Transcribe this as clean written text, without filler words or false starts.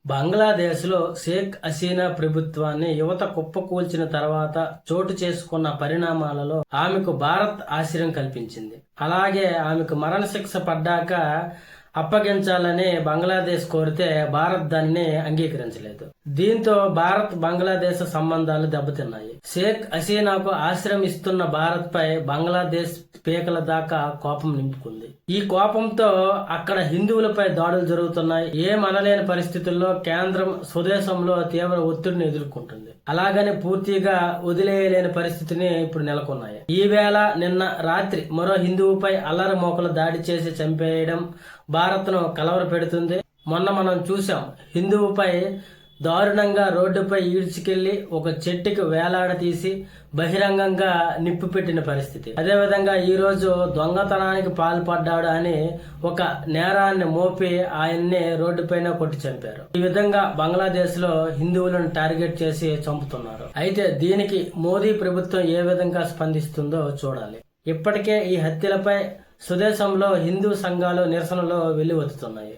బంగ్లాదేశ్లో షేక్ హసీనా ప్రభుత్వాన్ని యువత కుప్పకూల్చిన తర్వాత చోటు చేసుకున్న పరిణామాలలో ఆమెకు భారత్ ఆశ్రయం కల్పించింది. అలాగే ఆమెకు మరణశిక్ష పడ్డాక అప్పగించాలని బంగ్లాదేశ్ కోరితే భారత్ దాన్ని అంగీకరించలేదు. దీంతో భారత్ బంగ్లాదేశ్ సంబంధాలు దెబ్బతిన్నాయి. షేక్ హసీనాకు ఆశ్రయం ఇస్తున్న భారత్ పై బంగ్లాదేశ్ పీకల దాకా కోపం నింపుకుంది. ఈ కోపంతో అక్కడ హిందువులపై దాడులు జరుగుతున్నాయి. ఏమనలేని పరిస్థితుల్లో కేంద్రం స్వదేశంలో తీవ్ర ఒత్తిడిని ఎదుర్కొంటుంది. అలాగని పూర్తిగా వదిలేయలేని పరిస్థితిని ఇప్పుడు నెలకొన్నాయి. ఈవేళ నిన్న రాత్రి మరో హిందువుపై అల్లరి మోకలు దాడి చేసి చంపేయడం భారత్ను కలవర పెడుతుంది. మొన్న మనం చూసాం, హిందువుపై దారుణంగా రోడ్డుపై ఈడ్చుకెళ్లి ఒక చెట్టుకి వేలాడదీసి బహిరంగంగా నిప్పు పెట్టిన పరిస్థితి. అదేవిధంగా ఈ రోజు దొంగతనానికి పాల్పడ్డాడు అని ఒక నేరాన్ని మోపి ఆయన్ని రోడ్డుపైన కొట్టి చంపారు. ఈ విధంగా బంగ్లాదేశ్ లో హిందువులను టార్గెట్ చేసి చంపుతున్నారు. అయితే దీనికి మోదీ ప్రభుత్వం ఏ విధంగా స్పందిస్తుందో చూడాలి. ఇప్పటికే ఈ హత్యలపై స్వదేశంలో హిందూ సంఘాలు నిరసనలో వెల్లువెత్తుతున్నాయి.